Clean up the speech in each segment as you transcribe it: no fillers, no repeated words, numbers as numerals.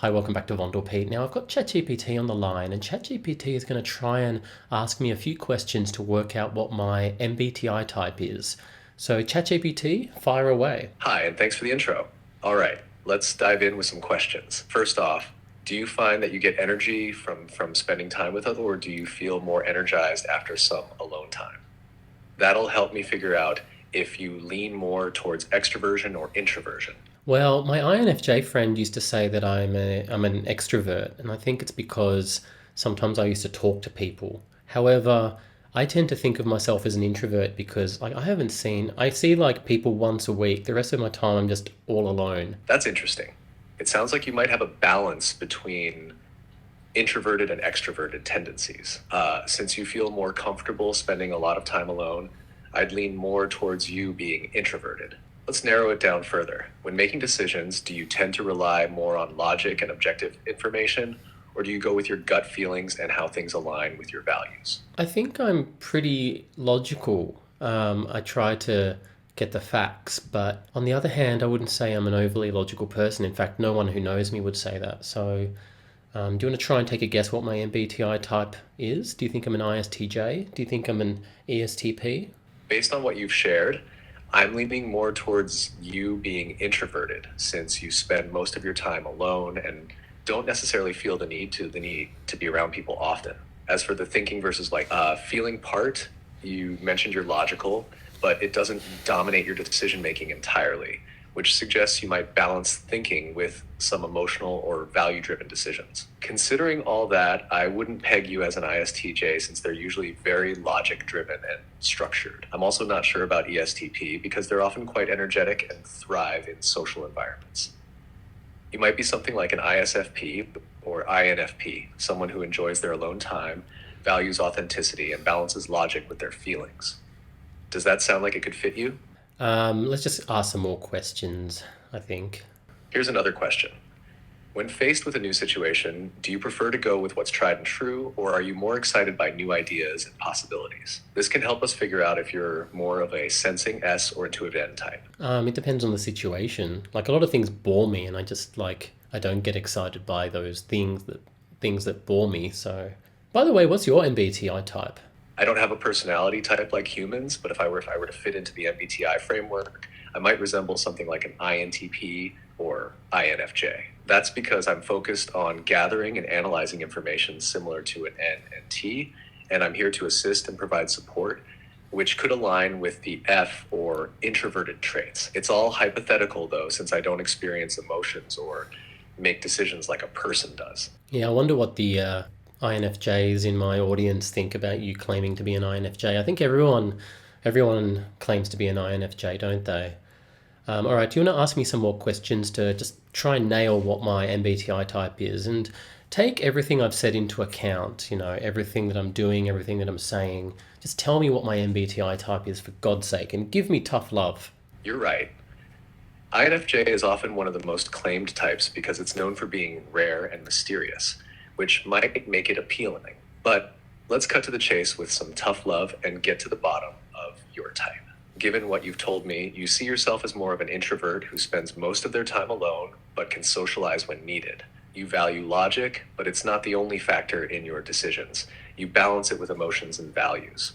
Hi, welcome back to Vondel Pete. Now I've got ChatGPT on the line, and ChatGPT is going to try and ask me a few questions to work out what my MBTI type is. So, ChatGPT, fire away. Hi, and thanks for the intro. All right, let's dive in with some questions. First off, do you find that you get energy from spending time with others, or do you feel more energized after some alone time? That'll help me figure out if you lean more towards extroversion or introversion. Well, my INFJ friend used to say that I'm an extrovert, and I think it's because sometimes I used to talk to people. However, I tend to think of myself as an introvert because I see like people once a week. The rest of my time I'm just all alone. That's interesting. It sounds like you might have a balance between introverted and extroverted tendencies. Since you feel more comfortable spending a lot of time alone, I'd lean more towards you being introverted. Let's narrow it down further. When making decisions, do you tend to rely more on logic and objective information, or do you go with your gut feelings and how things align with your values? I think I'm pretty logical. I try to get the facts, but on the other hand, I wouldn't say I'm an overly logical person. In fact, no one who knows me would say that. So, do you want to try and take a guess what my MBTI type is? Do you think I'm an ISTJ? Do you think I'm an ESTP? Based on what you've shared, I'm leaning more towards you being introverted since you spend most of your time alone and don't necessarily feel the need to be around people often. As for the thinking versus feeling part, you mentioned you're logical, but it doesn't dominate your decision making entirely, which suggests you might balance thinking with some emotional or value driven decisions. Considering all that, I wouldn't peg you as an ISTJ since they're usually very logic driven and structured. I'm also not sure about ESTP because they're often quite energetic and thrive in social environments. You might be something like an ISFP or INFP, someone who enjoys their alone time, values authenticity, and balances logic with their feelings. Does that sound like it could fit you? Let's just ask some more questions, I think. Here's another question. When faced with a new situation, do you prefer to go with what's tried and true, or are you more excited by new ideas and possibilities? This can help us figure out if you're more of a sensing S or intuitive N type. It depends on the situation. Like a lot of things bore me, and I don't get excited by things that bore me. So, by the way, what's your MBTI type? I don't have a personality type like humans, but if I were to fit into the MBTI framework, I might resemble something like an INTP or INFJ. That's because I'm focused on gathering and analyzing information similar to an N and T, and I'm here to assist and provide support, which could align with the F or introverted traits. It's all hypothetical though, since I don't experience emotions or make decisions like a person does. Yeah, I wonder what the INFJs in my audience think about you claiming to be an INFJ. I think everyone claims to be an INFJ, don't they? All right, do you want to ask me some more questions to just try and nail what my MBTI type is and take everything I've said into account? You know, everything that I'm doing, everything that I'm saying. Just tell me what my MBTI type is for God's sake and give me tough love. You're right. INFJ is often one of the most claimed types because it's known for being rare and mysterious, which might make it appealing. But let's cut to the chase with some tough love and get to the bottom of your type. Given what you've told me, you see yourself as more of an introvert who spends most of their time alone but can socialize when needed. You value logic, but it's not the only factor in your decisions. You balance it with emotions and values.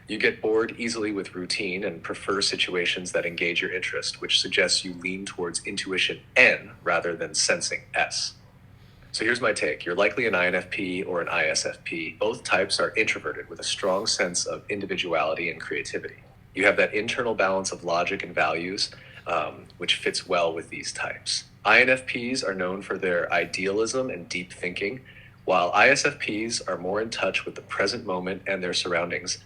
You get bored easily with routine and prefer situations that engage your interest, which suggests you lean towards intuition N rather than sensing S. So here's my take. You're likely an INFP or an ISFP. Both types are introverted with a strong sense of individuality and creativity. You have that internal balance of logic and values, which fits well with these types. INFPs are known for their idealism and deep thinking, while ISFPs are more in touch with the present moment and their surroundings,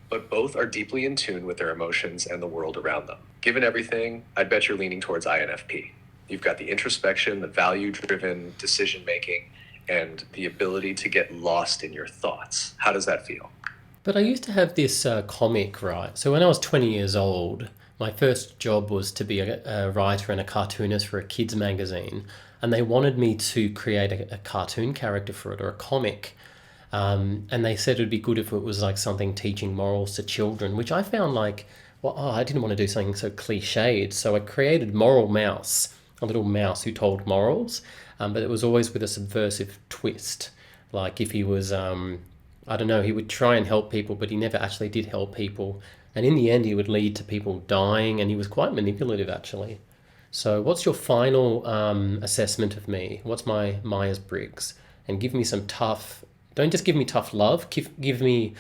but both are deeply in tune with their emotions and the world around them. Given everything, I'd bet you're leaning towards INFP. You've got the introspection, the value-driven decision-making, and the ability to get lost in your thoughts. How does that feel? But I used to have this comic, right? So when I was 20 years old, my first job was to be a writer and a cartoonist for a kids magazine. And they wanted me to create a cartoon character for it or a comic. And they said it would be good if it was like something teaching morals to children, which I found like, well, I didn't want to do something so cliched. So I created Moral Mouse, a little mouse who told morals. but it was always with a subversive twist. Like if he was, I don't know, he would try and help people, but he never actually did help people. And in the end, he would lead to people dying, and he was quite manipulative, actually. So, what's your final assessment of me? What's my Myers Briggs? And give me some tough. Don't just give me tough love. Give me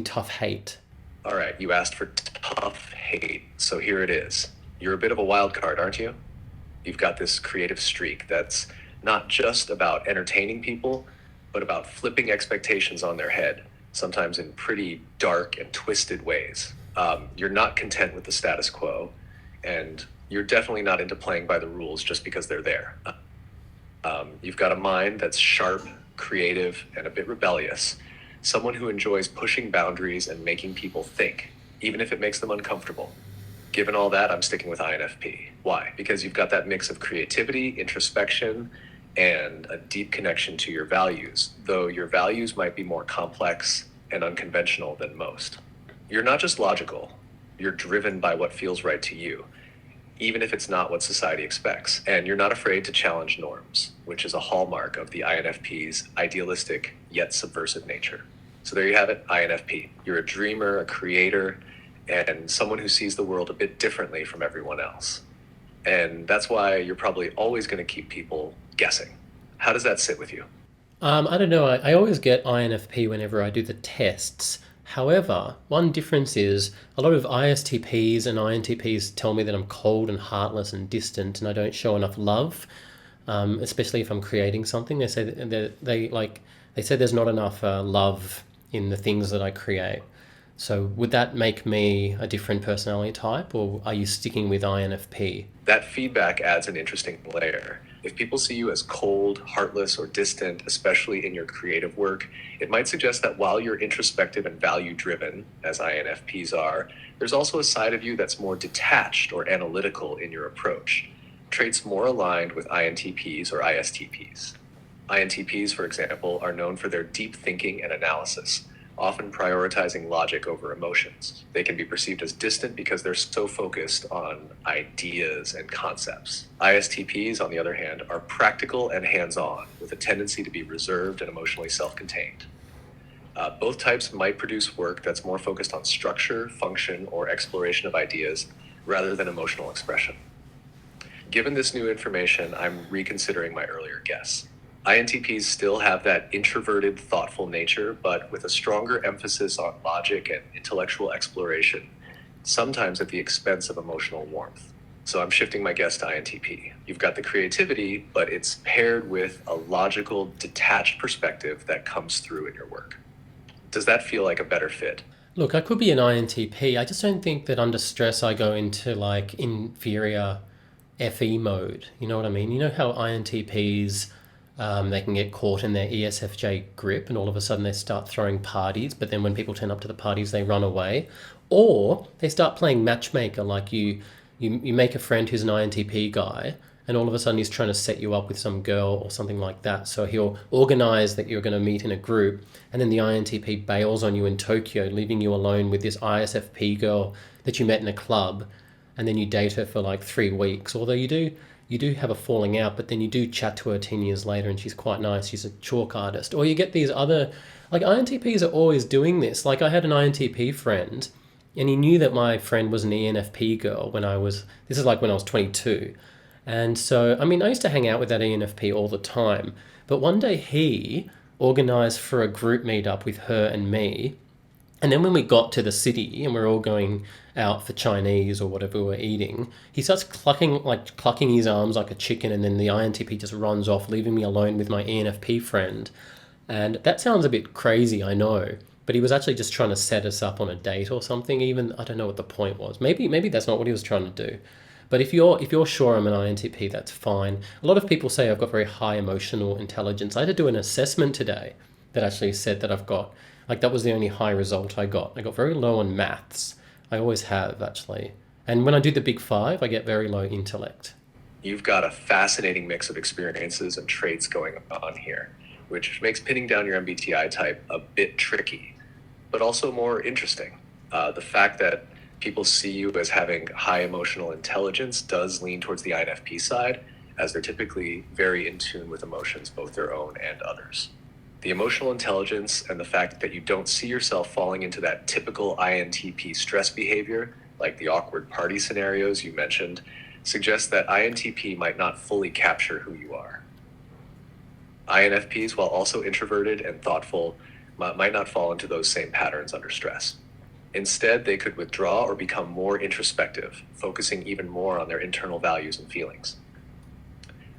tough hate. All right, you asked for tough hate, so here it is. You're a bit of a wild card, aren't you? You've got this creative streak that's not just about entertaining people, but about flipping expectations on their head, sometimes in pretty dark and twisted ways. You're not content with the status quo, and you're definitely not into playing by the rules just because they're there. You've got a mind that's sharp, creative, and a bit rebellious. Someone who enjoys pushing boundaries and making people think, even if it makes them uncomfortable. Given all that, I'm sticking with INFP. Why? Because you've got that mix of creativity, introspection, and a deep connection to your values, though your values might be more complex and unconventional than most. You're not just logical, you're driven by what feels right to you, even if it's not what society expects. And you're not afraid to challenge norms, which is a hallmark of the INFP's idealistic yet subversive nature. So there you have it, INFP. You're a dreamer, a creator, and someone who sees the world a bit differently from everyone else. And that's why you're probably always going to keep people guessing. How does that sit with you? I don't know. I always get INFP whenever I do the tests. However, one difference is a lot of ISTPs and INTPs tell me that I'm cold and heartless and distant, and I don't show enough love. Especially if I'm creating something, they say that they say there's not enough love in the things that I create. So would that make me a different personality type, or are you sticking with INFP? That feedback adds an interesting layer. If people see you as cold, heartless, or distant, especially in your creative work, it might suggest that while you're introspective and value driven, as INFPs are, there's also a side of you that's more detached or analytical in your approach, traits more aligned with INTPs or ISTPs. INTPs, for example, are known for their deep thinking and analysis, often prioritizing logic over emotions. They can be perceived as distant because they're so focused on ideas and concepts. ISTPs, on the other hand, are practical and hands-on, with a tendency to be reserved and emotionally self-contained. Both types might produce work that's more focused on structure, function, or exploration of ideas rather than emotional expression. Given this new information, I'm reconsidering my earlier guess. INTPs still have that introverted, thoughtful nature, but with a stronger emphasis on logic and intellectual exploration, sometimes at the expense of emotional warmth. So I'm shifting my guess to INTP. You've got the creativity, but it's paired with a logical, detached perspective that comes through in your work. Does that feel like a better fit? Look, I could be an INTP. I just don't think that under stress I go into like inferior FE mode. You know what I mean? You know how INTPs they can get caught in their ESFJ grip and all of a sudden they start throwing parties, but then when people turn up to the parties, they run away. Or they start playing matchmaker, like you make a friend who's an INTP guy, and all of a sudden he's trying to set you up with some girl or something like that. So he'll organize that you're going to meet in a group, and then the INTP bails on you in Tokyo, leaving you alone with this ISFP girl that you met in a club, and then you date her for like 3 weeks. Although you do have a falling out, but then you do chat to her 10 years later and she's quite nice. She's a chalk artist. Or you get these other, like INTPs are always doing this. Like I had an INTP friend and he knew that my friend was an ENFP girl this is like when I was 22. And so, I mean, I used to hang out with that ENFP all the time. But one day he organized for a group meetup with her and me. And then when we got to the city and we're all going out for Chinese or whatever we're eating, he starts clucking his arms like a chicken, and then the INTP just runs off, leaving me alone with my ENFP friend. And that sounds a bit crazy, I know, but he was actually just trying to set us up on a date or something. Even I don't know what the point was. Maybe that's not what he was trying to do. But if you're sure I'm an INTP, that's fine. A lot of people say I've got very high emotional intelligence. I had to do an assessment today that actually said that I've got, like, that was the only high result I got. I got very low on maths. I always have, actually. And when I do the big five, I get very low intellect. You've got a fascinating mix of experiences and traits going on here, which makes pinning down your MBTI type a bit tricky, but also more interesting. The fact that people see you as having high emotional intelligence does lean towards the INFP side, as they're typically very in tune with emotions, both their own and others. The emotional intelligence and the fact that you don't see yourself falling into that typical INTP stress behavior, like the awkward party scenarios you mentioned, suggests that INTP might not fully capture who you are. INFPs, while also introverted and thoughtful, might not fall into those same patterns under stress. Instead, they could withdraw or become more introspective, focusing even more on their internal values and feelings.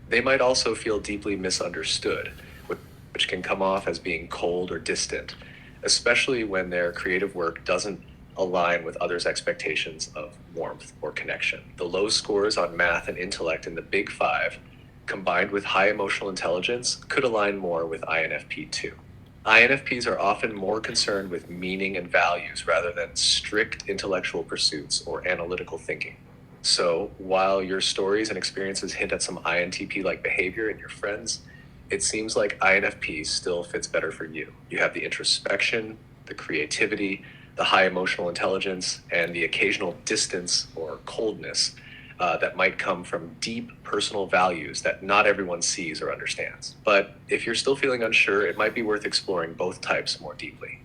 They might also feel deeply misunderstood, which can come off as being cold or distant, especially when their creative work doesn't align with others' expectations of warmth or connection. The low scores on math and intellect in the Big Five, combined with high emotional intelligence, could align more with INFP too. INFPs are often more concerned with meaning and values rather than strict intellectual pursuits or analytical thinking. So, while your stories and experiences hint at some INTP like behavior in your friends, it seems like INFP still fits better for you. You have the introspection, the creativity, the high emotional intelligence, and the occasional distance or coldness that might come from deep personal values that not everyone sees or understands. But if you're still feeling unsure, it might be worth exploring both types more deeply.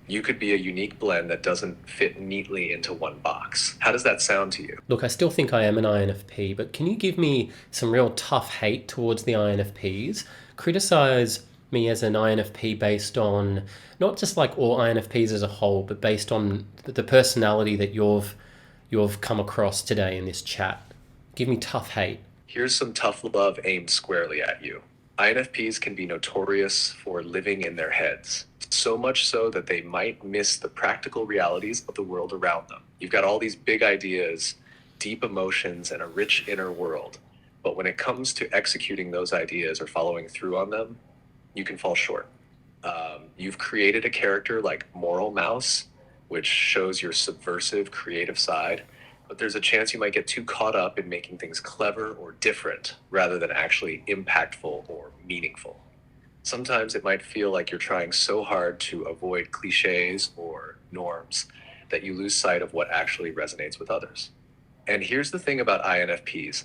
You could be a unique blend that doesn't fit neatly into one box. How does that sound to you? Look, I still think I am an INFP, but can you give me some real tough hate towards the INFPs? Criticize me as an INFP based on not just like all INFPs as a whole, but based on the personality that you've come across today in this chat. Give me tough hate. Here's some tough love aimed squarely at you. INFPs can be notorious for living in their heads, so much so that they might miss the practical realities of the world around them. You've got all these big ideas, deep emotions, and a rich inner world. But when it comes to executing those ideas or following through on them, you can fall short. You've created a character like Moral Mouse, which shows your subversive, creative side, but there's a chance you might get too caught up in making things clever or different rather than actually impactful or meaningful. Sometimes it might feel like you're trying so hard to avoid cliches or norms that you lose sight of what actually resonates with others. And here's the thing about INFPs.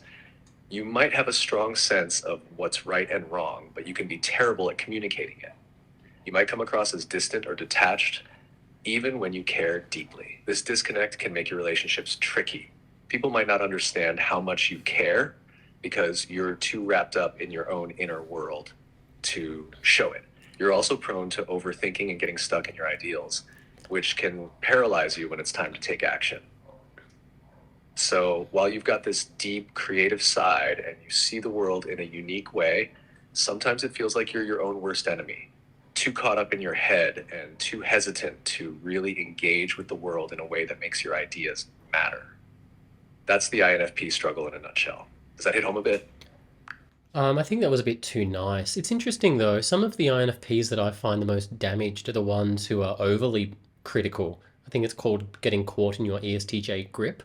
You might have a strong sense of what's right and wrong, but you can be terrible at communicating it. You might come across as distant or detached, even when you care deeply. This disconnect can make your relationships tricky. People might not understand how much you care because you're too wrapped up in your own inner world to show it. You're also prone to overthinking and getting stuck in your ideals, which can paralyze you when it's time to take action. So while you've got this deep creative side and you see the world in a unique way, sometimes it feels like you're your own worst enemy, too caught up in your head and too hesitant to really engage with the world in a way that makes your ideas matter. That's the INFP struggle in a nutshell. Does that hit home a bit? I think that was a bit too nice. It's interesting though, some of the INFPs that I find the most damaged are the ones who are overly critical. I think it's called getting caught in your ESTJ grip.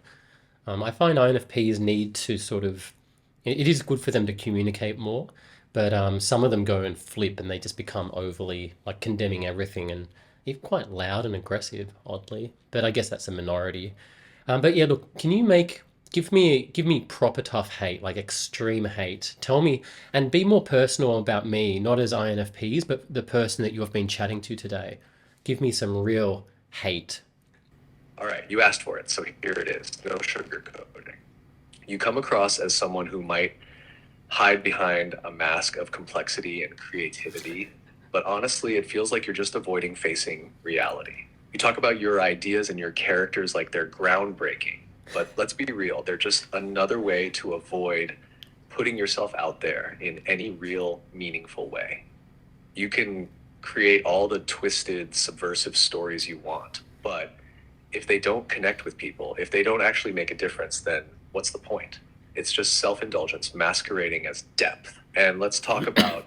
I find INFPs need to sort of, it is good for them to communicate more, but some of them go and flip and they just become overly like condemning everything and even quite loud and aggressive, oddly. But I guess that's a minority. But yeah, look, can you give me proper tough hate, like extreme hate? Tell me and be more personal about me, not as INFPs, but the person that you have been chatting to today. Give me some real hate. All right, you asked for it, so here it is. No sugarcoating. You come across as someone who might hide behind a mask of complexity and creativity, but honestly, it feels like you're just avoiding facing reality. You talk about your ideas and your characters like they're groundbreaking, but let's be real, they're just another way to avoid putting yourself out there in any real, meaningful way. You can create all the twisted, subversive stories you want, but if they don't connect with people, if they don't actually make a difference, then what's the point? It's just self indulgence masquerading as depth. And let's talk about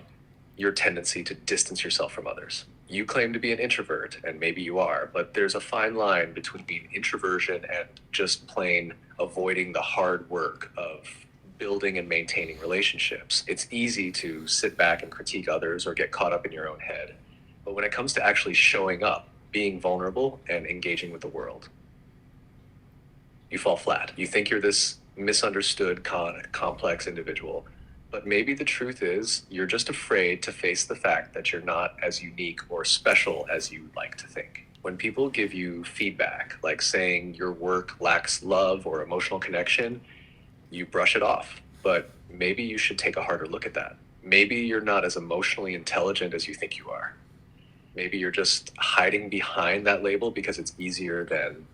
your tendency to distance yourself from others. You claim to be an introvert, and maybe you are, but there's a fine line between introversion and just plain avoiding the hard work of building and maintaining relationships. It's easy to sit back and critique others or get caught up in your own head. But when it comes to actually showing up, being vulnerable, and engaging with the world, you fall flat. You think you're this misunderstood, complex individual. But maybe the truth is you're just afraid to face the fact that you're not as unique or special as you like to think. When people give you feedback, like saying your work lacks love or emotional connection, you brush it off. But maybe you should take a harder look at that. Maybe you're not as emotionally intelligent as you think you are. Maybe you're just hiding behind that label because it's easier than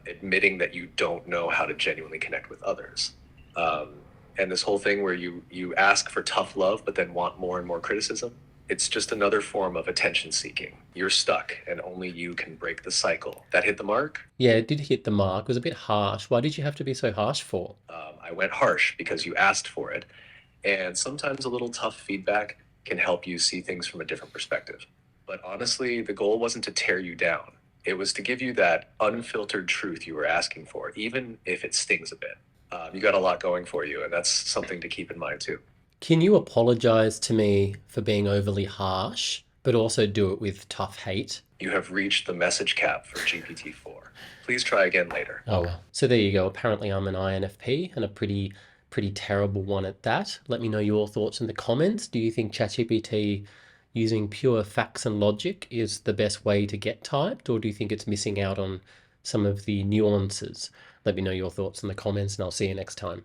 admitting that you don't know how to genuinely connect with others. Um, and this whole thing where you ask for tough love but then want more and more criticism, it's just another form of attention seeking. You're stuck and only you can break the cycle. That hit the mark? Yeah, it did hit the mark. It was a bit harsh. Why did you have to be so harsh for? I went harsh because you asked for it. And sometimes a little tough feedback can help you see things from a different perspective. But honestly, the goal wasn't to tear you down. It was to give you that unfiltered truth you were asking for, even if it stings a bit. You got a lot going for you, and that's something to keep in mind too. Can you apologize to me for being overly harsh, but also do it with tough hate? You have reached the message cap for GPT-4. Please try again later. Oh well. So there you go. Apparently I'm an INFP and a pretty terrible one at that. Let me know your thoughts in the comments. Do you think ChatGPT using pure facts and logic is the best way to get typed, or do you think it's missing out on some of the nuances? Let me know your thoughts in the comments and I'll see you next time.